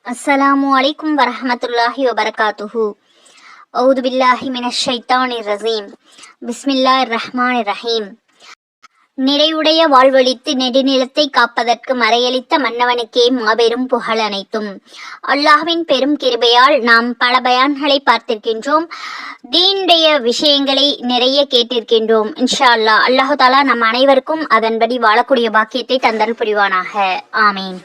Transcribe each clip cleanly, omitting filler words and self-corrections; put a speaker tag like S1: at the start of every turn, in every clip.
S1: அஸ்ஸலாமு அலைக்கும் வரஹ்மத்துல்லாஹி வபரகாத்துஹு. அவுது பில்லாஹி மினஷ் ஷைத்தானிர் ரஜீம். பிஸ்மில்லாஹிர் ரஹ்மானிர் ரஹீம். நிறைவுடைய வாழ்வழித்து நெடுநிலத்தை காப்பதற்கு மறையளித்த மன்னவனுக்கே மாபெரும் புகழ் அனைத்தும். அல்லாஹ்வின் பெரும் கிருபையால் நாம் பல பயான்களை பார்த்திருக்கின்றோம். தீனுடைய விஷயங்களை நிறைய கேட்டிருக்கின்றோம். இன்ஷா அல்லாஹ் அல்லாஹு தாலா நம் அனைவருக்கும் அதன்படி வாழக்கூடிய பாக்கியத்தை தந்தல் புரிவானாக. ஆமீன்.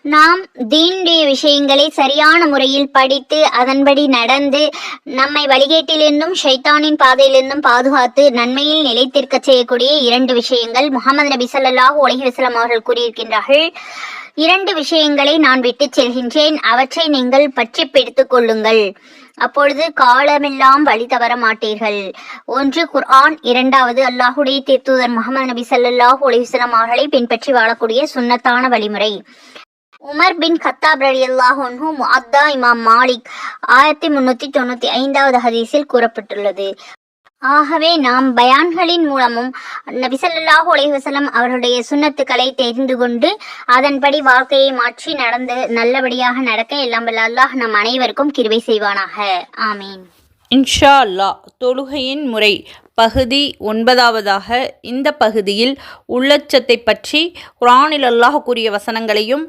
S1: நாம் தீனுடைய விஷயங்களை சரியான முறையில் படித்து அதன்படி நடந்து நம்மை வழிகேட்டிலிருந்தும் ஷைத்தானின் பாதையிலிருந்தும் பாதுகாத்து நன்மையில் நிலைத்திருக்க செய்யக்கூடிய 2 விஷயங்கள் முஹம்மது நபி ஸல்லல்லாஹு அலைஹி வஸல்லம் அவர்கள் கூறியிருக்கின்றார்கள். 2 விஷயங்களை நான் விட்டு செல்கின்றேன், அவற்றை நீங்கள் பற்றி பிடித்துக் கொள்ளுங்கள், அப்பொழுது காலமெல்லாம் வழி தவற மாட்டீர்கள். 1 குர்ஆன், 2வது அல்லாஹுடைய தூதர் முஹம்மது நபி ஸல்லல்லாஹு அலைஹி வஸல்லம் அவர்களை பின்பற்றி வாழக்கூடிய சுன்னத்தான வழிமுறை. உமர் பின் கத்தாப் ரலியல்லாஹு அன்ஹு முஅத்தா இமாம் மாலிக் 1395வது ஹதீஸில் கூறப்பட்டுள்ளது. ஆகவே நாம் பயான்களின் மூலமும் நபி ஸல்லல்லாஹு அலைஹி வஸல்லம் அவர்களுடைய சுன்னத்துக்களை தெரிந்து கொண்டு அதன்படி வாழ்க்கையை மாற்றி நடந்து நல்லபடியாக நடக்க எல்லாம் வல்ல அல்லாஹ் நம் அனைவருக்கும் கிருபை செய்வானாக. ஆமீன்.
S2: இன்ஷா அல்லாஹ். தொழுகையின் முறை பகுதி 9வதாக. இந்த பகுதியில் உள்ளச்சத்தை பற்றி குர்ஆனில் அல்லாஹ் கூறிய வசனங்களையும்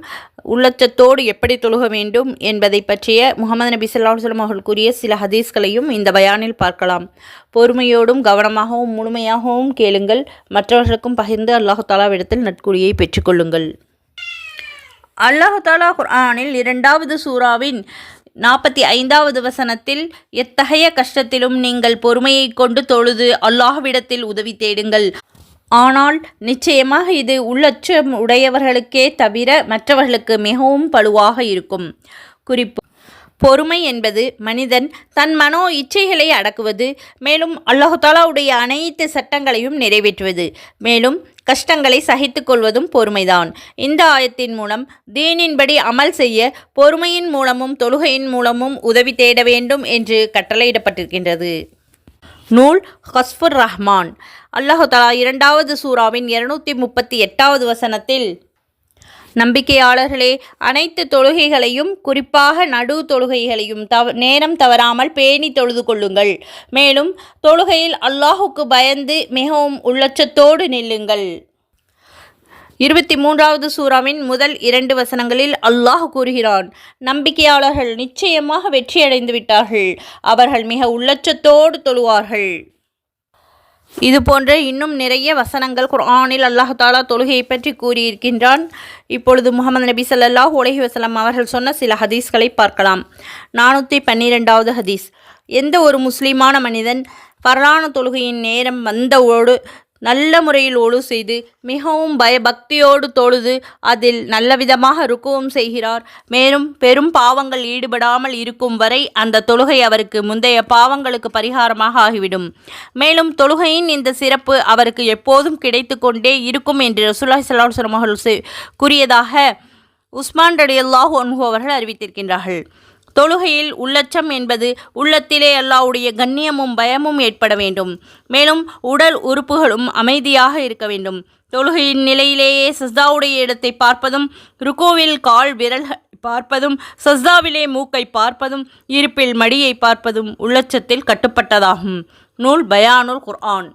S2: உள்ளச்சத்தோடு எப்படி தொழுக வேண்டும் என்பதை பற்றிய முஹம்மது நபி ஸல்லல்லாஹு அலைஹி வஸல்லம் அவர்கள் கூறிய சில ஹதீஸ்களையும் இந்த பயானில் பார்க்கலாம். பொறுமையோடும் கவனமாகவும் முழுமையாகவும் கேளுங்கள், மற்றவர்களுக்கும் பகிர்ந்து அல்லாஹு தாலாவிடத்தில் நற்கூலியை பெற்றுக்கொள்ளுங்கள். அல்லாஹு தாலா குர்ஆனில் 2வது சூராவின் 45வது வசனத்தில், எத்தகைய கஷ்டத்திலும் நீங்கள் பொறுமையை கொண்டு தொழுது அல்லாஹ்விடத்தில் உதவி தேடுங்கள், ஆனால் நிச்சயமாக இது உள்ளச்சம் உடையவர்களுக்கே தவிர மற்றவர்களுக்கு மிகவும் பளுவாக இருக்கும். குறிப்பு: பொறுமை என்பது மனிதன் தன் மனோ இச்சைகளை அடக்குவது, மேலும் அல்லாஹு தாலாவுடைய அனைத்து சட்டங்களையும் நிறைவேற்றுவது, மேலும் கஷ்டங்களை சகித்து கொள்வதும் பொறுமைதான். இந்த ஆயத்தின் மூலம் தீனின்படி அமல் செய்ய பொறுமையின் மூலமும் தொழுகையின் மூலமும் உதவி தேட வேண்டும் என்று கட்டளையிடப்பட்டிருக்கின்றது. நூல் கஸ்ஃபுர் ரஹ்மான். அல்லாஹு தாலா 2வது சூராவின் 238வது வசனத்தில், நம்பிக்கையாளர்களே, அனைத்து தொழுகைகளையும் குறிப்பாக நடு தொழுகைகளையும் நேரம் தவறாமல் பேணி தொழுது கொள்ளுங்கள், மேலும் தொழுகையில் அல்லாஹுக்கு பயந்து மிகவும் உள்ளச்சத்தோடு நில்லுங்கள். 23வது சூராவின் முதல் 2 வசனங்களில் அல்லாஹ் கூறுகிறான், நம்பிக்கையாளர்கள் நிச்சயமாக வெற்றியடைந்து விட்டார்கள், அவர்கள் மிக உள்ளச்சத்தோடு தொழுவார்கள். இது போன்ற இன்னும் நிறைய வசனங்கள் குர்ஆனில் அல்லாஹ் தாலா தொழுகையை பற்றி கூறியிருக்கின்றான். இப்பொழுது முஹம்மது நபி ஸல்லல்லாஹு அலைஹி வஸல்லம் அவர்கள் சொன்ன சில ஹதீஸ்களை பார்க்கலாம். 412வது ஹதீஸ். எந்த ஒரு முஸ்லிமான மனிதன் ஃபர்லான தொழுகையின் நேரம் வந்தவோடு நல்ல முறையில் ஒழு செய்து மிகவும் பயபக்தியோடு தொழுது அதில் நல்லவிதமாக ருக்குவும் செய்கிறார், மேலும் பெரும் பாவங்கள் ஈடுபடாமல் இருக்கும் வரை அந்த தொழுகை அவருக்கு முந்தைய பாவங்களுக்கு பரிகாரமாக ஆகிவிடும். மேலும் தொழுகையின் இந்த சிறப்பு அவருக்கு எப்போதும் கிடைத்து கொண்டே இருக்கும் என்று ரசூலுல்லாஹி ஸல்லல்லாஹு அலைஹி வஸல்லம் அவர்கள் கூறியதாக உஸ்மான் ரலியல்லாஹு அன்ஹு அவர்கள் அறிவித்திருக்கின்றார்கள். தொழுகையில் உள்ளச்சம் என்பது உள்ளத்திலே அல்லாஹ்வுடைய கண்ணியமும் பயமும் ஏற்பட வேண்டும், மேலும் உடல் உறுப்புகளும் அமைதியாக இருக்க வேண்டும். தொழுகையின் நிலையிலேயே சஜ்தாவுடைய இடத்தை பார்ப்பதும், ருக்குவில் கால் விரல்கள் பார்ப்பதும், சஜ்தாவிலே மூக்கை பார்ப்பதும், இருப்பில் மடியை பார்ப்பதும் உள்ளச்சத்தில் கட்டுப்பட்டதாகும். நூல் பயானுல் குர்ஆன்.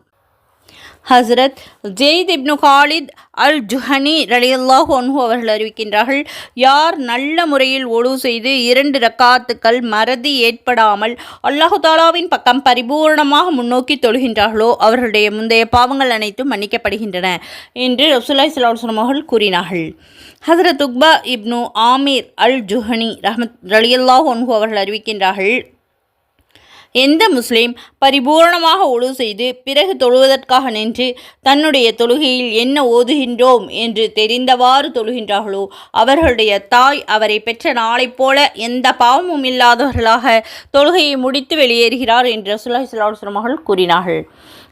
S2: ஹஸ்ரத் ஜெயித் இப்னு காலித் அல் ஜுஹனி ரலியல்லாஹு அன்ஹு அவர்கள் அறிவிக்கின்றார்கள், யார் நல்ல முறையில் ஒழு செய்து 2 ரக்காத்துக்கள் மறதி ஏற்படாமல் அல்லாஹு தாலாவின் பக்கம் பரிபூர்ணமாக முன்னோக்கி தொழுகின்றார்களோ அவர்களுடைய முந்தைய பாவங்கள் அனைத்தும் மன்னிக்கப்படுகின்றன என்று ரசூலுல்லாஹி ஸல்லல்லாஹு அலைஹி வஸல்லம் அவர்கள் கூறினார்கள். ஹஸ்ரத் உக்பா இப்னு ஆமீர் அல் ஜுஹனி ரலியல்லாஹு அன்ஹு அவர்கள் அறிவிக்கின்றார்கள், எந்த முஸ்லீம் பரிபூர்ணமாக ஒழு செய்து பிறகு தொழுவதற்காக நின்று தன்னுடைய தொழுகையில் என்ன ஓதுகின்றோம் என்று தெரிந்தவாறு தொழுகின்றார்களோ அவர்களுடைய தாய் அவரை பெற்ற நாளைப் போல எந்த பாவமும் இல்லாதவர்களாக தொழுகையை முடித்து வெளியேறுகிறார் என்று ரசூலுல்லாஹி ஸல்லல்லாஹு அலைஹி வஸல்லம் அவர்கள் கூறினார்கள்.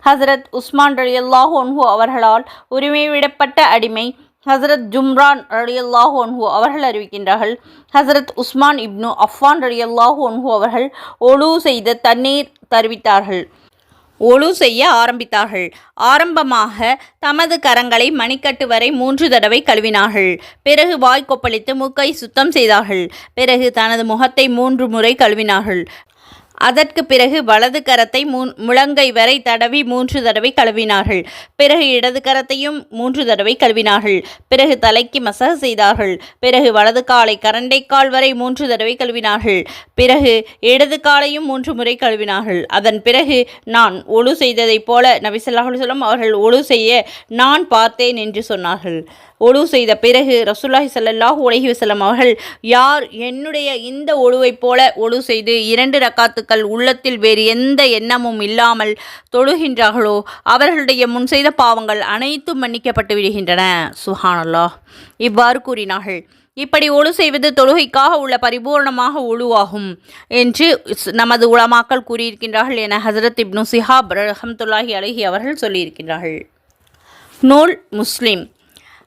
S2: ஹஸ்ரத் உஸ்மான் ரலியல்லாஹு அன்ஹு அவர்களால் உரிமை விடப்பட்ட அடிமை ஹசரத் ஜும்ரான் ரலியல்லாஹு அன்ஹு அவர்கள் அறிவிக்கின்றார்கள், ஹசரத் உஸ்மான் இப்னு அஃபான் ரலியல்லாஹு அன்ஹு அவர்கள் ஒழு செய்த தண்ணீர் தருவித்தார்கள். ஒழு செய்ய ஆரம்பித்தார்கள். ஆரம்பமாக தமது கரங்களை மணிக்கட்டு வரை 3 தடவை கழுவினார்கள். பிறகு வாய் கொப்பளித்து மூக்கை சுத்தம் செய்தார்கள். பிறகு தனது முகத்தை 3 முறை கழுவினார்கள். அதற்கு பிறகு வலது கரத்தை முழங்கை வரை தடவி 3 தடவை கழுவினார்கள். பிறகு இடது கரத்தையும் 3 தடவை கழுவினார்கள். பிறகு தலைக்கு மசாஜ் செய்தார்கள். பிறகு வலது காலை கரண்டைக்கால் வரை 3 தடவை கழுவினார்கள். பிறகு இடது காலையும் 3 முறை கழுவினார்கள். அதன் பிறகு நான் ஒழு செய்ததைப் போல நபி ஸல்லல்லாஹு அலைஹி வஸல்லம் அவர்கள் ஒழு செய்ய நான் பார்த்தேன் என்று சொன்னார்கள். ஒழு செய்த பிறகு ரசூலுல்லாஹி ஸல்லல்லாஹு அலைஹி வஸல்லம் அவர்கள், யார் என்னுடைய இந்த ஒழுவைப் போல ஒழு செய்து 2 ரக்காத்துக்கள் உள்ளத்தில் வேறு எந்த எண்ணமும் இல்லாமல் தொழுகின்றார்களோ அவர்களுடைய முன் செய்த பாவங்கள் அனைத்தும் மன்னிக்கப்பட்டு விடுகின்றன. சுப்ஹானல்லாஹ். இவ்வாறு கூறினார்கள். இப்படி ஒழு செய்வது தொழுகைக்காக உள்ள பரிபூர்ணமாக ஒழுவாகும் என்று நமது உலமாக்கள் கூறியிருக்கின்றார்கள் என ஹஸரத் இப்னு ஷிஹாப் ரஹ்மத்துல்லாஹி அலைஹி அவர்கள் சொல்லியிருக்கின்றார்கள். நூல் முஸ்லிம்.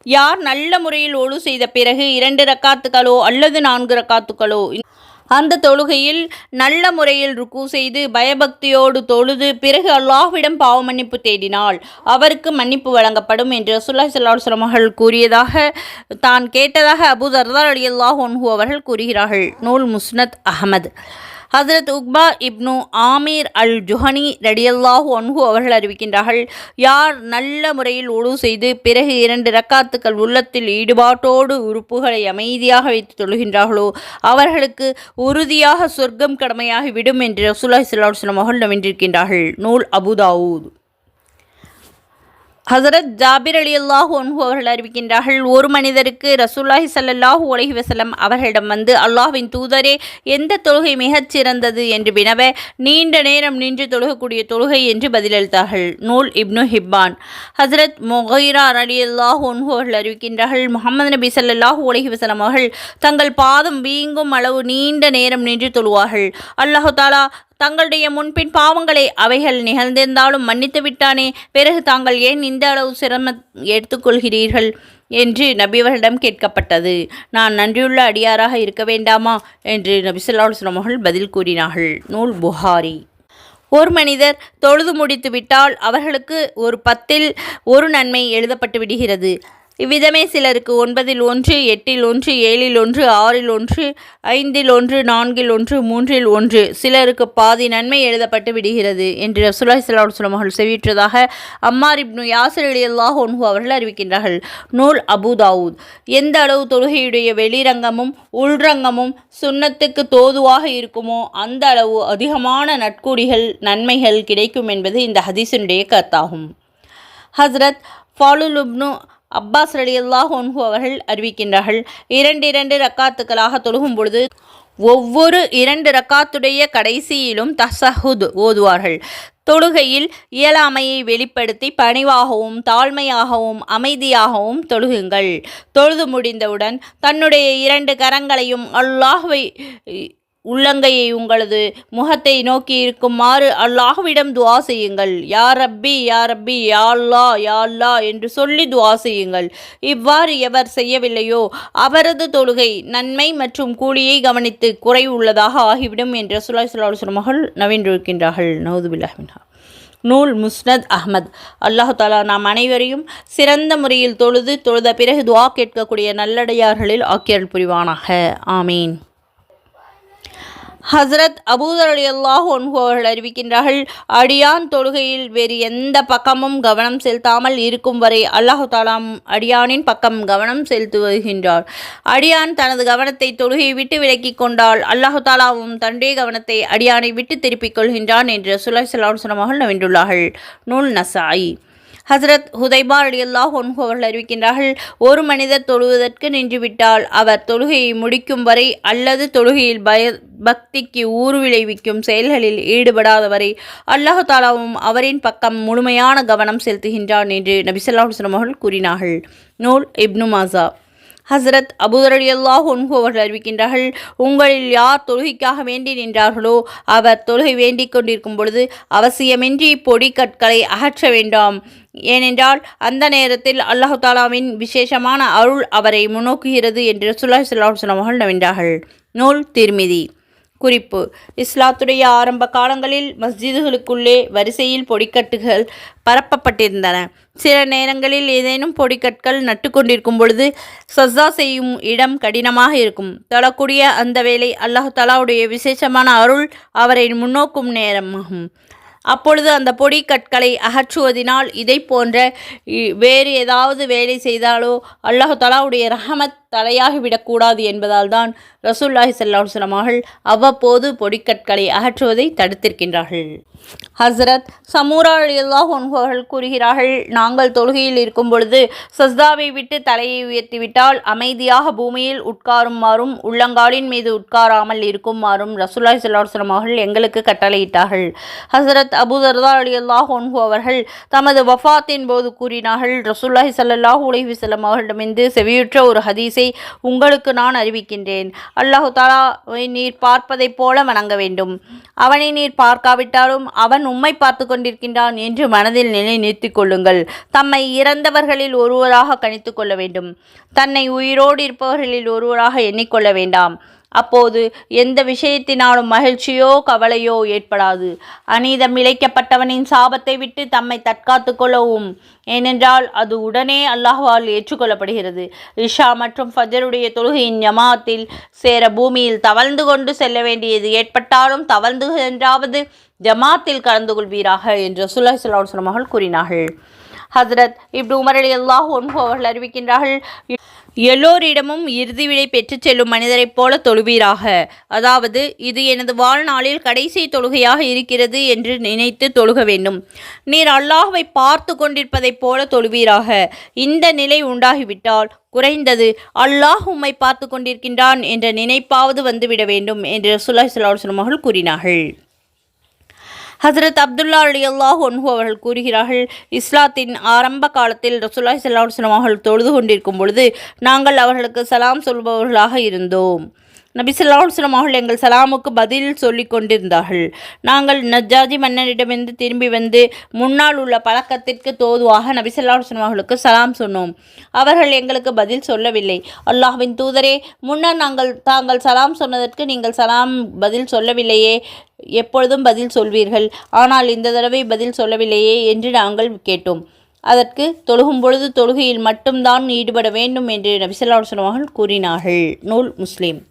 S2: யார் நல்ல முறையில் ஒழு செய்த பிறகு 2 ரக்காத்துக்களோ அல்லது 4 ரக்காத்துக்களோ அந்த தொழுகையில் நல்ல முறையில் ருக்கு செய்து பயபக்தியோடு தொழுது பிறகு அல்லாஹ்விடம் பாவ மன்னிப்பு தேடினால் அவருக்கு மன்னிப்பு வழங்கப்படும் என்று ரசூலுல்லாஹி ஸல்லல்லாஹு அலைஹி வஸல்லம் அவர்கள் கூறியதாக தான் கேட்டதாக அபூ தர்தா ரலியல்லாஹு அன்ஹு அவர்கள் கூறுகிறார்கள். நூல் முஸ்னத் அஹ்மத். ஹஸரத் உக்பா இப்னு ஆமீர் அல் ஜுஹனி ரலியல்லாஹு அன்ஹு அவர்கள் அறிவிக்கின்றார்கள், யார் நல்ல முறையில் ஒழு செய்து பிறகு 2 ரக்காத்துக்கள் உள்ளத்தில் ஈடுபாட்டோடு உறுப்புகளை அமைதியாக வைத்து தொழுகின்றார்களோ அவர்களுக்கு உறுதியாக சொர்க்கம் கடமையாகிவிடும் என்று ரசூலுல்லாஹி ஸல்லல்லாஹு அலைஹி வஸல்லம் அவர்கள் வென்றிருக்கின்றார்கள். நூல் அபூ தாவூத். ஹஸரத் ஜாபிர் ரலியல்லாஹு அன்ஹு அவர்கள் அறிவிக்கின்றார்கள், ஒரு மனிதருக்கு ரசூலுல்லாஹி ஸல்லல்லாஹு அலைஹி வஸல்லம் அவர்களிடம் வந்து, அல்லாஹ்வின் தூதரே, எந்த தொழுகை மிகச் சிறந்தது என்று வினவ, நீண்ட நேரம் நின்று தொழுகக்கூடிய தொழுகை என்று பதிலளித்தார்கள். நூல் இப்னு ஹிப்பான். ஹஸரத் முகைரா ரலியல்லாஹு அன்ஹு அவர்கள் அறிவிக்கின்றார்கள், முஹம்மது நபி ஸல்லல்லாஹு அலைஹி வஸல்லம் அவர்கள் தங்கள் பாதம் வீங்கும் அளவு நீண்ட நேரம் நின்று தொழுவார்கள். அல்லாஹ் தஆலா தங்களுடைய முன்பின் பாவங்களை அவைகள் நிகழ்ந்திருந்தாலும் மன்னித்து விட்டானே, பிறகு தாங்கள் ஏன் இந்த அளவு சிரமம் எடுத்துக்கொள்கிறீர்கள் என்று நபியவர்களிடம் கேட்கப்பட்டது. நான் நன்றியுள்ள அடியாராக இருக்க வேண்டாமா என்று நபி ஸல்லல்லாஹு அலைஹி வஸல்லம் அவர்கள் பதில் கூறினார்கள். நூல் புகாரி. ஒரு மனிதர் தொழுது முடித்து விட்டால் அவர்களுக்கு ஒரு 10ல் 1 நன்மை எழுதப்பட்டு விடுகிறது. இவ்விதமே சிலருக்கு 9ல் 1, 8ல் 1, 7ல் 1, 6ல் 1, 5ல் 1, 4ல் 1, 3ல் 1, சிலருக்கு பாதி நன்மை எழுதப்பட்டு விடுகிறது என்று ரசூலுல்லாஹி ஸல்லல்லாஹு அலைஹி வஸல்லம் அவர்கள் செவியுற்றதாக அம்மார் இப்னு யாசிர் ரலியல்லாஹு அன்ஹு அவர்கள் அறிவிக்கின்றார்கள். நூல் அபூ தாவூத். எந்த அளவு தொழுகையுடைய வெளிரங்கமும் உள்ரங்கமும் சுன்னத்துக்கு தோதுவாக இருக்குமோ அந்த அளவு அதிகமான நற்கூலிகள் நன்மைகள் கிடைக்கும் என்பது இந்த ஹதீஸினுடைய கருத்தாகும். ஹஸரத் ஃபாலுல் இப்னு அப்பாஸ் ரலியல்லாஹு அன்ஹு அவர்கள் அறிவிக்கின்றார்கள், 2 ரக்காத்துக்களாக தொழுகும் பொழுது ஒவ்வொரு 2 ரக்காத்துடைய கடைசியிலும் தஷஹுத் ஓதுவார்கள். தொழுகையில் இயலாமையை வெளிப்படுத்தி பணிவாகவும் தாழ்மையாகவும் அமைதியாகவும் தொழுகுங்கள். தொழுது முடிந்தவுடன் தன்னுடைய 2 கரங்களையும் அல்லாஹ்வை உள்ளங்கையை உங்களது முகத்தை நோக்கி இருக்குமாறு அல்லாஹ்விடம் துஆ செய்யுங்கள். யா ரப்பி யா ரப்பி, யா அல்லாஹ் யா அல்லாஹ் என்று சொல்லி துஆ செய்யுங்கள். இவ்வாறு எவர் செய்யவில்லையோ அவரது தொழுகை நன்மை மற்றும் கூலியை கவனித்து குறைவு உள்ளதாக ஆகிவிடும் என்று ரசூலுல்லாஹி ஸல்லல்லாஹு அலைஹி வஸல்லம் அவர்கள் நவின்றிருக்கின்றார்கள். நவுது பில்லாஹி மின்ஹா. நூல் முஸ்னத் அஹ்மத். அல்லாஹ் தஆலா நாம் அனைவரையும் சிறந்த முறையில் தொழுத பிறகு துஆ கேட்கக்கூடிய நல்லடியார்களில் ஆக்கியருள் புரிவானாக. ஆமீன். ஹஸரத் அபூ தர் ரலியல்லாஹு அன்ஹு அவர்கள் அறிவிக்கின்றார்கள், அடியான் தொழுகையில் வேறு எந்த பக்கமும் கவனம் செலுத்தாமல் இருக்கும் வரை அல்லாஹ் தஆலா அடியானின் பக்கம் கவனம் செலுத்துகின்றார். அடியான் தனது கவனத்தை தொழுகையை விட்டு விலக்கிக் கொண்டால் அல்லாஹ் தஆலாவும் தன்னுடைய கவனத்தை அடியானை விட்டு திருப்பிக் கொள்கின்றான் என்று ரசூலுல்லாஹி ஸல்லல்லாஹு அலைஹி வஸல்லம் அவர்கள் நவின்றுள்ளார்கள். நூல் நசாயி. ஹஸரத் ஹுதைபா ரலியல்லாஹு அன்ஹு அவர்கள் அறிவிக்கின்றார்கள், ஒரு மனிதர் தொழுவதற்கு நின்றுவிட்டால் அவர் தொழுகையை முடிக்கும் வரை அல்லது தொழுகையில் பக்திக்கு ஊறு விளைவிக்கும் செயல்களில் ஈடுபடாதவரை அல்லாஹ் தஆலாவும் அவரின் பக்கம் முழுமையான கவனம் செலுத்துகின்றான் என்று நபி ஸல்லல்லாஹு அலைஹி வஸல்லம் அவர்கள் கூறினார்கள். நூல் இப்னு மாஜா. ஹஸரத் அபூ தர் ரலியல்லாஹு அன்ஹு அவர்கள் அறிவிக்கின்றார்கள், உங்களில் யார் தொழுகைக்காக வேண்டி நின்றார்களோ அவர் தொழுகை வேண்டிக் கொண்டிருக்கும் பொழுது அவசியமின்றி பொடி கற்களை அகற்ற வேண்டாம். ஏனென்றால் அந்த நேரத்தில் அல்லாஹ் தஆலாவின் விசேஷமான அருள் அவரை முன்னோக்குகிறது என்று ரசூலுல்லாஹி ஸல்லல்லாஹு அலைஹி வஸல்லம் அவர்கள் நவின்றார்கள். நூல் திர்மிதி. குறிப்பு: இஸ்லாத்துடைய ஆரம்ப காலங்களில் மஸ்ஜிதுகளுக்குள்ளே வரிசையில் பொடிக்கட்டுகள் பரப்பப்பட்டிருந்தன. சில நேரங்களில் ஏதேனும் பொடிக்கற்கள் நட்டு கொண்டிருக்கும் பொழுது சஜ்தா செய்யும் இடம் கடினமாக இருக்கும். தொழக்கூடிய அந்த வேளை அல்லாஹ் தஆலாவுடைய விசேஷமான அருள் அவரை முன்னோக்கும் நேரமாகும். அப்பொழுது அந்த பொடி கற்களை அகற்றுவதினால் இதை போன்ற வேறு ஏதாவது வேலை செய்தாலோ அல்லாஹ் தஆலாவுடைய ரஹமத் தலையாகிவிடக்கூடாது என்பதால் தான் ரசூலுல்லாஹி ஸல்லல்லாஹு அலைஹி வஸல்லம் அவர்கள் அவ்வப்போது பொடிக்கற்களை அகற்றுவதை தடுத்திருக்கின்றார்கள். ஹஸ்ரத் சமூரா ரலியல்லாஹு அன்ஹு அவர்கள் கூறுகிறார்கள், நாங்கள் தொழுகையில் இருக்கும் பொழுது சஜ்தாவை விட்டு தலையை உயர்த்திவிட்டால் அமைதியாக பூமியில் உட்காருமாறும் உள்ளங்காலின் மீது உட்காராமல் இருக்குமாறும் ரசூலுல்லாஹி ஸல்லல்லாஹு அலைஹி வஸல்லம் அவர்கள் எங்களுக்கு கட்டளையிட்டார்கள். ஹஸ்ரத் அபூ தர்தா ரலியல்லாஹு அன்ஹு அவர்கள் தமது வஃபாத்தின் போது கூறினார்கள், ரசூலுல்லாஹி ஸல்லல்லாஹு அலைஹி வஸல்லம் அவர்களிடமிருந்து செவியுற்ற ஒரு ஹதீஸை உங்களுக்கு நான் அறிவிக்கின்றேன். அல்லாஹ் தஆலாவை நீர் பார்ப்பதைப் போல வணங்க வேண்டும். அவனை நீர் பார்க்காவிட்டாலும் அவன் உம்மை பார்த்து கொண்டிருக்கின்றான் என்று மனதில் நிலைநிறுத்திக் கொள்ளுங்கள். தம்மை இறந்தவர்களில் ஒருவராக கணித்து கொள்ள வேண்டும். தன்னை உயிரோடு இருப்பவர்களில் ஒருவராக எண்ணிக்கொள்ள வேண்டாம். அப்போது எந்த விஷயத்தினாலும் மகிழ்ச்சியோ கவலையோ ஏற்படாது. அநீதம் இழைக்கப்பட்டவனின் சாபத்தை விட்டு தம்மை தற்காத்து கொள்ளவும், ஏனென்றால் அது உடனே அல்லாஹ்வால் ஏற்றுக்கொள்ளப்படுகிறது. இஷா மற்றும் ஃபஜருடைய தொழுகையின் ஜமாத்தில் சேர பூமியில் தவழ்ந்து கொண்டு செல்ல வேண்டியது ஏற்பட்டாலும் தவழ்ந்து சென்றாவது ஜமாத்தில் கலந்து கொள்வீராக என்று ரசூலுல்லாஹி ஸல்லல்லாஹு அலைஹி வஸல்லம் அவர்கள் கூறினார்கள். ஹஜ்ரத் இப்னு உமர் ரலியல்லாஹு அன்ஹு அவர்கள் அறிவிக்கின்றார்கள், எல்லோரிடமும் இறுதி விடை பெற்றுச் செல்லும் மனிதரைப் போல தொழுவீராக. அதாவது, இது எனது வாழ்நாளில் கடைசி தொழுகையாக இருக்கிறது என்று நினைத்து தொழுக வேண்டும். நீர் அல்லாஹ்வை பார்த்து கொண்டிருப்பதைப் போல தொழுவீராக. இந்த நிலை உண்டாகிவிட்டால் குறைந்தது அல்லாஹ் உம்மை பார்த்து கொண்டிருக்கின்றான் என்ற நினைப்பாவது வந்துவிட வேண்டும் என்று ரசூலுல்லாஹி ஸல்லல்லாஹு அலைஹி வஸல்லம் அவர்கள் கூறினார்கள். ஹஸ்ரத் அப்துல்லா ரலியல்லாஹு அன்ஹு அவர்கள் கூறுகிறார்கள், இஸ்லாத்தின் ஆரம்ப காலத்தில் ரசூலுல்லாஹி ஸல்லல்லாஹு அலைஹி வஸல்லம் அவர்கள் தொழுது கொண்டிருக்கும் பொழுது நாங்கள் அவர்களுக்கு சலாம் சொல்பவர்களாக இருந்தோம். நபி ஸல்லல்லாஹு அலைஹி வஸல்லம் அவர்கள் எங்கள் சலாமுக்கு பதில் சொல்லிக் கொண்டிருந்தார்கள். நாங்கள் நஜ்ஜாஜி மன்னரிடமிருந்து திரும்பி வந்து முன்னால் உள்ள பழக்கத்திற்கு தோதுவாக நபி ஸல்லல்லாஹு அலைஹி வஸல்லம் அவர்களுக்கு சலாம் சொன்னோம். அவர்கள் எங்களுக்கு பதில் சொல்லவில்லை. அல்லாஹ்வின் தூதரே, முன்னர் தாங்கள் சலாம் சொன்னதற்கு நீங்கள் சலாம் பதில் சொல்லவில்லையே, எப்பொழுதும் பதில் சொல்வீர்கள், ஆனால் இந்த தடவை பதில் சொல்லவில்லையே என்று நாங்கள் கேட்டோம். அதற்கு தொழுகும் பொழுது தொழுகையில் மட்டும்தான் ஈடுபட வேண்டும் என்று நபி ஸல்லல்லாஹு அலைஹி வஸல்லம் அவர்கள் கூறினார்கள். நூல் முஸ்லிம்.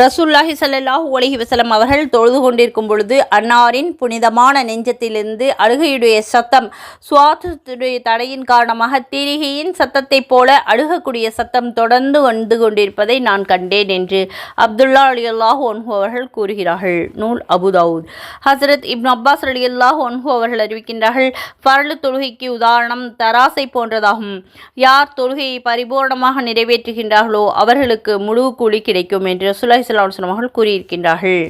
S2: ரசூலுல்லாஹி ஸல்லல்லாஹு அலைஹி வஸல்லம் அவர்கள் தொழுது கொண்டிருக்கும் பொழுது அன்னாரின் புனிதமான நெஞ்சத்திலிருந்து அழுகையுடைய சத்தம் சுவாசத்துடைய தடையின் காரணமாக தீரிகையின் சத்தத்தைப் போல அழுகக்கூடிய சத்தம் தொடர்ந்து வந்து கொண்டிருப்பதை நான் கண்டேன் என்று அப்துல்லா ரலியல்லாஹு அன்ஹு அவர்கள் கூறுகிறார்கள். நூல் அபூ தாவூத். ஹஸ்ரத் இப்னு அப்பாஸ் ரலியல்லாஹு அன்ஹு அவர்கள் அறிவிக்கின்றார்கள், ஃபர்லு தொழுகைக்கு உதாரணம் தராசை போன்றதாகும். யார் தொழுகையை பரிபூர்ணமாக நிறைவேற்றுகின்றார்களோ அவர்களுக்கு முழு கூலி கிடைக்கும் என்று ரசூலுல்லாஹி ஸல்லல்லாஹு அலைஹி வஸல்லம் அவர்கள் கூறியிருக்கின்றார்கள்.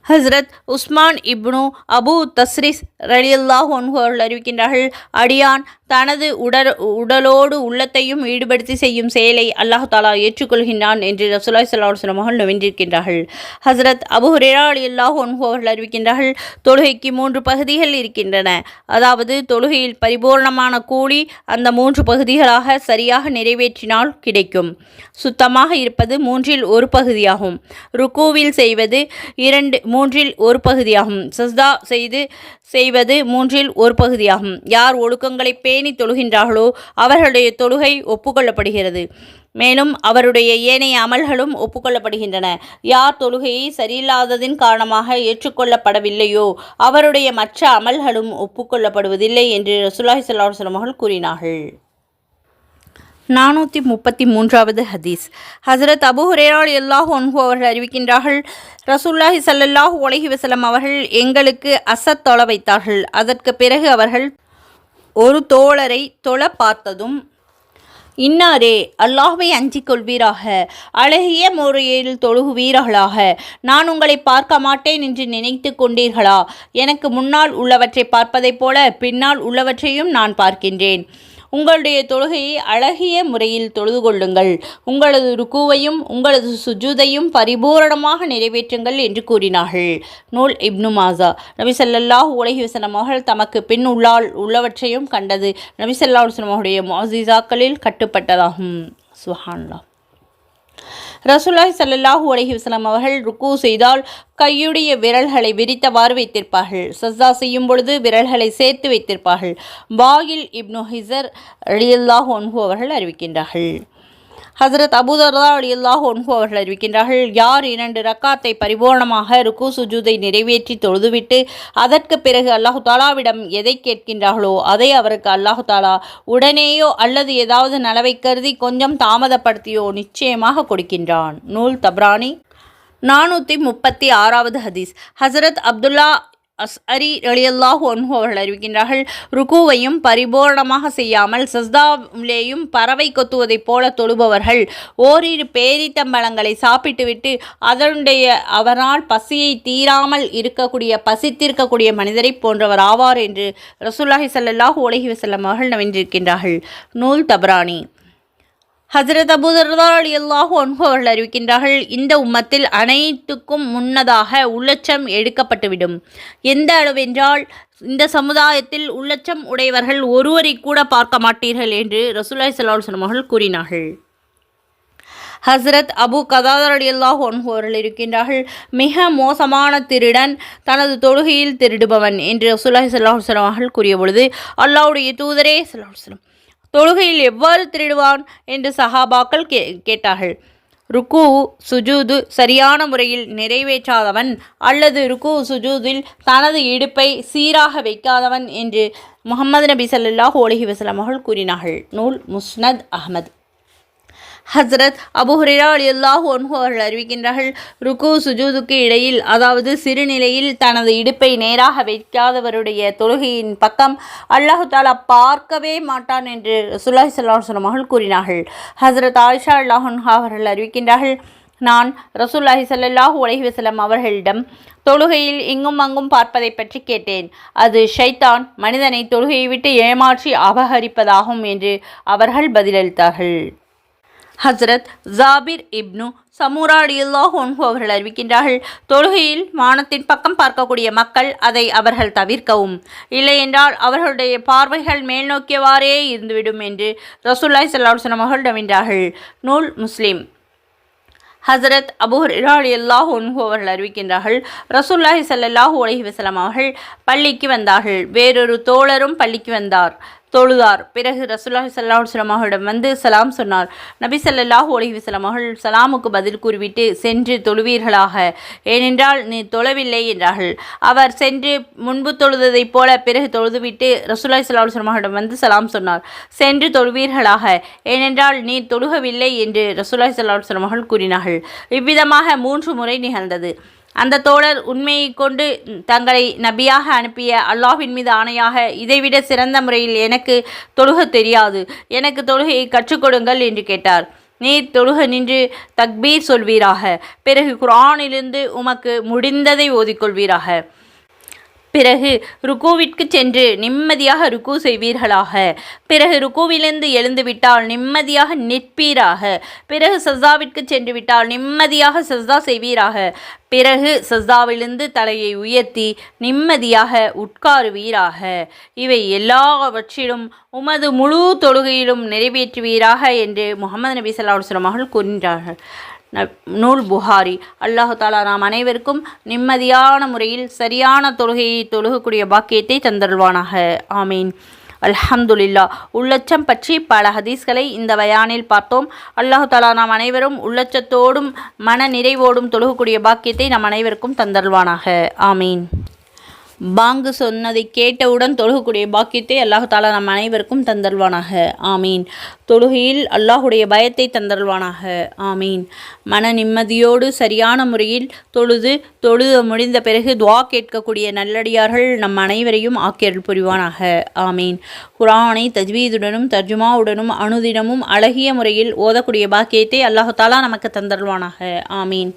S2: ஹஸ்ரத் உஸ்மான் இப்னு அபு தஸ்ரிஸ் ரலியல்லாஹு அன்ஹு அவர்கள் அறிவிக்கின்றார்கள், அடியான் தனது உடலோடு உள்ளத்தையும் ஈடுபடுத்தி செய்யும் செயலை அல்லாஹ் தஆலா ஏற்றுக்கொள்கின்றான் என்று ரசூலுல்லாஹி ஸல்லல்லாஹு அலைஹி வஸல்லம் அவர்கள் நவின்றிருக்கின்றார்கள். ஹஸ்ரத் அபூ ஹுரைரா ரலியல்லாஹு அன்ஹு அவர்கள் அறிவிக்கின்றார்கள், தொழுகைக்கு 3 பகுதிகள் இருக்கின்றன. அதாவது தொழுகையில் பரிபூர்ணமான கூலி அந்த 3 பகுதிகளாக சரியாக நிறைவேற்றினால் கிடைக்கும். சுத்தமாக இருப்பது 3இல் 1 பகுதியாகும். ருக்கூவில் செய்வது 3இல் 1 பகுதியாகும். சஜ்தா செய்வது 3இல் 1 பகுதியாகும். யார் ஒழுக்கங்களை பேணி தொழுகின்றார்களோ அவர்களுடைய தொழுகை ஒப்புக்கொள்ளப்படுகிறது. மேலும் அவருடைய ஏனைய அமல்களும் ஒப்புக்கொள்ளப்படுகின்றன. யார் தொழுகையை சரியில்லாததின் காரணமாக ஏற்றுக்கொள்ளப்படவில்லையோ அவருடைய மற்ற அமல்களும் ஒப்புக்கொள்ளப்படுவதில்லை என்று ரசூலுல்லாஹி ஸல்லல்லாஹு அலைஹி வஸல்லம் அவர்கள் கூறினார்கள். 433வது ஹதீஸ். ஹஸ்ரத் அபூ ஹுரைரா ரலியல்லாஹு அன்ஹு அவர்கள் அறிவிக்கின்றார்கள், ரசூலுல்லாஹி ஸல்லல்லாஹு அலைஹி வஸல்லம் அவர்கள் எங்களுக்கு அசர் தொழ வைத்தார்கள். அதற்கு பிறகு அவர்கள் ஒரு தோழரை தொழ பார்த்ததும், இன்னாரே, அல்லாஹ்வை அஞ்சிக் கொள்வீராக, அழகிய முறையில் தொழுகுவீர்களாக, நான் உங்களை பார்க்க மாட்டேன் என்று நினைத்து கொண்டீர்களா? எனக்கு முன்னால் உள்ளவற்றை பார்ப்பதைப் போல பின்னால் உள்ளவற்றையும் நான் பார்க்கின்றேன். உங்களுடைய தொழுகையை அழகிய முறையில் தொழுது கொள்ளுங்கள். உங்களது ருக்கூவையும் உங்களது சுஜூதையும் பரிபூரணமாக நிறைவேற்றுங்கள் என்று கூறினார்கள். நூல் இப்னு மாஜா. நபி ஸல்லல்லாஹு அலைஹி வஸல்லம் அவர்கள் தமக்கு பின் உள்ளவற்றையும் கண்டது நபி ஸல்லல்லாஹு அலைஹி வஸல்லம் அவருடைய முஅஜிசாக்களில் கட்டுப்பட்டதாகும். சுப்ஹானல்லாஹ். ரசூலுல்லாஹி ஸல்லல்லாஹு அலைஹி வஸல்லம் அவர்கள் ருக்கு செய்தால் கையுடைய விரல்களை விரித்தவாறு வைத்திருப்பார்கள். சஜ்தா செய்யும் பொழுது விரல்களை சேர்த்து வைத்திருப்பார்கள். வாயில் இப்னு ஹிஸர் ரலியல்லாஹு அன்ஹு அவர்கள் அறிவிக்கின்றார்கள். ஹசரத் அபூதர்தா ரலியல்லாஹு அன்ஹு அவர்கள் அறிவிக்கின்றார்கள், யார் 2 ரக்காத்தை பரிபூர்ணமாக ருக்கு சுஜூதை நிறைவேற்றி தொழுதுவிட்டு அதற்கு பிறகு அல்லாஹு தாலாவிடம் எதை கேட்கின்றார்களோ அதை அவருக்கு அல்லாஹு தாலா உடனேயோ அல்லது ஏதாவது நலவை கருதி கொஞ்சம் தாமதப்படுத்தியோ நிச்சயமாக கொடுக்கின்றான். நூல் தப்ரானி. 436வது ஹதீஸ். ஹசரத் அப்துல்லா அஸ்அரி ரலியல்லாஹு அன்ஹு அவர்கள் அறிவிக்கின்றார்கள், ருக்குவையும் பரிபூர்ணமாக செய்யாமல் சஜ்தாவிலேயும் பறவை கொத்துவதைப் போல தொழுபவர்கள் ஓரிரு பேரித்தம்பழங்களை சாப்பிட்டுவிட்டு அவரால் பசியை தீராமல் பசித்திருக்கக்கூடிய மனிதரை போன்றவர் ஆவார் என்று ரசூலுல்லாஹி ஸல்லல்லாஹு அலைஹி வஸல்லம் அவர்கள் நவின்றிருக்கின்றார்கள். நூல் தப்ரானி. ஹசரத் அபூதர்தா ரலியல்லாஹு அன்ஹு அவர்கள் அறிவிக்கின்றார்கள், இந்த உம்மத்தில் அனைத்துக்கும் முன்னதாக உள்ளச்சம் எடுக்கப்பட்டுவிடும். எந்த அளவென்றால் இந்த சமுதாயத்தில் உள்ளச்சம் உடையவர்கள் ஒருவரை கூட பார்க்க மாட்டீர்கள் என்று ரசூலுல்லாஹி ஸல்லல்லாஹு அலைஹி வஸல்லம் அவர்கள் கூறினார்கள். ஹசரத் அபு கதாதா ரலியல்லாஹு அன்ஹு அவர்கள் இருக்கின்றார்கள், மிக மோசமான திருடன் தனது தொழுகையில் திருடுபவன் என்று ரசூலுல்லாஹி ஸல்லல்லாஹு அலைஹி வஸல்லம் அவர்கள் கூறிய பொழுது, அல்லாஹ்வுடைய தூதரே ஸல்லல்லாஹு அலைஹி வஸல்லம் தொழுகையில் எவ்வாறு திருடுவான் என்று சஹாபாக்கள் கேட்டார்கள். ருக்கு சுஜூது சரியான முறையில் நிறைவேற்றாதவன் அல்லது ருக்கு சுஜூதில் தனது இடுப்பை சீராக வைக்காதவன் என்று முஹம்மது நபி ஸல்லல்லாஹு அலைஹி வஸல்லம் அவர்கள் கூறினார்கள். நூல் முஸ்னத் அஹ்மத். ஹசரத் அபூ ஹுரைரா ரலியல்லாஹு அன்ஹு அவர்கள் அறிவிக்கின்றார்கள், ருக்கு சுஜூதுக்கு இடையில் அதாவது சிறுநிலையில் தனது இடுப்பை நேராக வைக்காதவருடைய தொழுகையின் பக்கம் அல்லாஹு தாலா பார்க்கவே மாட்டான் என்று ரசூலுல்லாஹி ஸல்லல்லாஹு அலைஹி வஸல்லம் அவர்கள் கூறினார்கள். ஹசரத் ஆயிஷா ரலியல்லாஹு அன்ஹா அவர்கள் அறிவிக்கின்றார்கள், நான் ரசூலுல்லாஹி ஸல்லல்லாஹு அலைஹி வஸல்லம் அவர்களிடம் தொழுகையில் இங்கும் அங்கும் பார்ப்பதை பற்றி கேட்டேன். அது ஷைத்தான் மனிதனை தொழுகையை விட்டு ஏமாற்றி அபகரிப்பதாகும் என்று அவர்கள் பதிலளித்தார்கள். ஹசரத் ஜாபிர் இப்னு சமூரா ரலியல்லாஹு அன்ஹு அவர்கள் அறிவிக்கின்றார்கள், தொழுகையில் வானத்தின் பக்கம் பார்க்கக்கூடிய மக்கள் அதை அவர்கள் தவிர்க்கவும், இல்லையென்றால் அவர்களுடைய பார்வைகள் மேல் நோக்கியவாறே இருந்துவிடும் என்று ரசூலுல்லாஹி ஸல்லல்லாஹு அலைஹி வஸல்லம் அவர்கள் நவின்றார்கள். நூல் முஸ்லிம். ஹசரத் அபூ ஹுரைரா ரலியல்லாஹு அன்ஹு அவர்கள் அறிவிக்கின்றார்கள், ரசூலுல்லாஹி ஸல்லல்லாஹு அலைஹி வஸல்லம் அவர்கள் பள்ளிக்கு வந்தார்கள். வேறொரு தோழரும் பள்ளிக்கு வந்தார். தொழுதார். பிறகு ரசூலுல்லாஹி ஸல்லல்லாஹு அலைஹி வஸல்லம் அவர்களிடம் வந்து சலாம் சொன்னார். நபி ஸல்லல்லாஹு அலைஹி வஸல்லம் அவர்கள் சலாமுக்கு பதில் கூறிவிட்டு சென்று தொழுவீர்களாக, ஏனென்றால் நீ தொழவில்லை என்றார்கள். அவர் சென்று முன்பு தொழுததைப் போல பிறகு தொழுதுவிட்டு ரசூலுல்லாஹி ஸல்லல்லாஹு அலைஹி வஸல்லம் அவர்களிடம் வந்து சலாம் சொன்னார். சென்று தொழுவீர்களாக, ஏனென்றால் நீ தொழுகவில்லை என்று ரசூலுல்லாஹி ஸல்லல்லாஹு அலைஹி வஸல்லம் அவர்கள் கூறினார்கள். இவ்விதமாக 3 முறை நிகழ்ந்தது. அந்த தோழர் உண்மையை கொண்டு தங்களை நபியாக அனுப்பிய அல்லாஹ்வின் மீது ஆணையாக, இதைவிட சிறந்த முறையில் எனக்கு தொழுக தெரியாது, எனக்கு தொழுகையை கற்றுக் கொடுங்கள் என்று கேட்டார். நீர் தொழுக நின்று தக்பீர் சொல்வீராக, பிறகு குர்ஆனிலிருந்து உமக்கு முடிந்ததை ஓதிக்கொள்வீராக, பிறகு ருக்குவிற்கு சென்று நிம்மதியாக ருக்கு செய்வீர்களாக, பிறகு ருக்குவிலிருந்து எழுந்துவிட்டால் நிம்மதியாக நிற்பீராக, பிறகு சஜ்தாவிற்கு சென்று விட்டால் நிம்மதியாக சஜ்தா செய்வீராக, பிறகு சஜ்தாவிலிருந்து தலையை உயர்த்தி நிம்மதியாக உட்காருவீராக, இவை எல்லாவற்றிலும் உமது முழு தொழுகையிலும் நிறைவேற்றுவீராக என்று முஹம்மது நபி ஸல்லல்லாஹு அலைஹி வஸல்லம் அவர்கள் கூறினார்கள். நூல் புகாரி. அல்லாஹு தாலா நாம் அனைவருக்கும் நிம்மதியான முறையில் சரியான தொழுகையை தொழுகக்கூடிய பாக்கியத்தை தந்தருள்வானாக. ஆமீன். அல்ஹம்துலில்லாஹ். உள்ளச்சம் பற்றி பல ஹதீஸ்களை இந்த பயானில் பார்த்தோம். அல்லாஹு தாலா நாம் அனைவரும் உள்ளச்சத்தோடும் மன நிறைவோடும் தொழுகக்கூடிய பாக்கியத்தை நம் அனைவருக்கும் தந்தருள்வானாக. ஆமீன். பாங்கு சொன்னதை கேட்டவுடன் தொழுகக்கூடிய பாக்கியத்தை அல்லாஹு தாலா நம் அனைவருக்கும் தந்தருள்வானாக. ஆமீன். தொழுகையில் அல்லாஹுடைய பயத்தை தந்தருள்வானாக. ஆமீன். மன நிம்மதியோடு சரியான முறையில் தொழுது முடிந்த பிறகு துஆ கேட்கக்கூடிய நல்லடியார்கள் நம் அனைவரையும் ஆக்கியருள் புரிவானாக. ஆமீன். குர்ஆனை தஜ்வீதுடனும் தர்ஜுமாவுடனும் அனுதினமும் அழகிய முறையில் ஓதக்கூடிய பாக்கியத்தை அல்லாஹு தாலா நமக்கு தந்தருள்வானாக. ஆமீன்.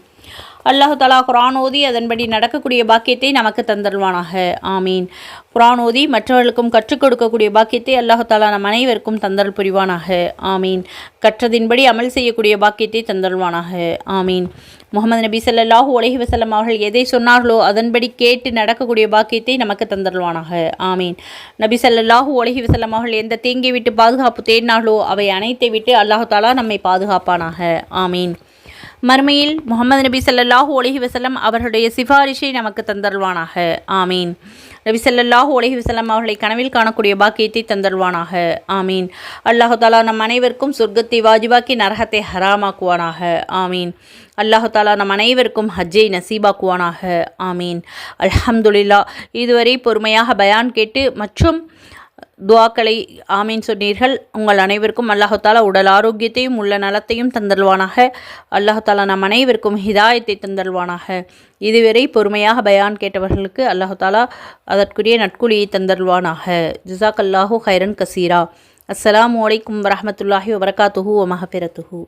S2: அல்லாஹு தாலா குர்ஆன் ஓதி அதன்படி நடக்கக்கூடிய பாக்கியத்தை நமக்கு தந்தருள்வானாக. ஆமீன். குர்ஆன் ஓதி மற்றவர்களுக்கும் கற்றுக் கொடுக்கக்கூடிய பாக்கியத்தை அல்லாஹு தாலா நம் அனைவருக்கும் தந்தருள் புரிவானாக. ஆமீன். கற்றதின்படி அமல் செய்யக்கூடிய பாக்கியத்தை தந்தருள்வானாக. ஆமீன். முஹம்மது நபி ஸல்லல்லாஹு அலைஹி வஸல்லம் அவர்கள் எதை சொன்னார்களோ அதன்படி கேட்டு நடக்கக்கூடிய பாக்கியத்தை நமக்கு தந்தருள்வானாக. ஆமீன். நபி ஸல்லல்லாஹு அலைஹி வஸல்லம் அவர்கள் எந்த தீங்கை விட்டு பாதுகாப்பு தேடினார்களோ அவை அனைத்தை விட்டு அல்லாஹு தாலா நம்மை பாதுகாப்பானாக. ஆமீன். மறுமையில் முகமது நபி ஸல்லல்லாஹு அலைஹி வஸல்லம் அவர்களுடைய சிபாரிஷை நமக்கு தந்தருள்வானாக. ஆமீன். நபி ஸல்லல்லாஹு அலைஹி வஸல்லம் அவர்களை கனவில் காணக்கூடிய பாக்கியத்தை தந்தருள்வானாக. ஆமீன். அல்லாஹு தாலா நம் அனைவருக்கும் சொர்க்கத்தை வாஜிபாக்கி நரகத்தை ஹராமாக்குவானாக. ஆமீன். அல்லாஹு தாலா நம் அனைவருக்கும் ஹஜ்ஜை நசீபாக்குவானாக. ஆமீன். அல்ஹம்துலில்லாஹ். இதுவரை பொறுமையாக பயான் கேட்டு மற்றும் துவாக்களை ஆமீன் சொன்னீர்கள். உங்கள் அனைவருக்கும் அல்லாஹு தாலா உடல் ஆரோக்கியத்தையும் உள்ள நலத்தையும் தந்தருள்வானாக. அல்லாஹு தாலா நம் அனைவருக்கும் ஹிதாயத்தை தந்தருள்வானாக. இதுவரை பொறுமையாக பயான் கேட்டவர்களுக்கு அல்லாஹு தாலா அதற்குரிய நட்குழியை தந்தருள்வானாக. ஜஸாக்கல்லாஹு ஹைரன் கசீரா. அஸ்ஸலாமு அலைக்கும் வரஹ்மத்துல்லாஹி வபரகாத்துஹு வ மஹ்ஃபிரத்துஹு.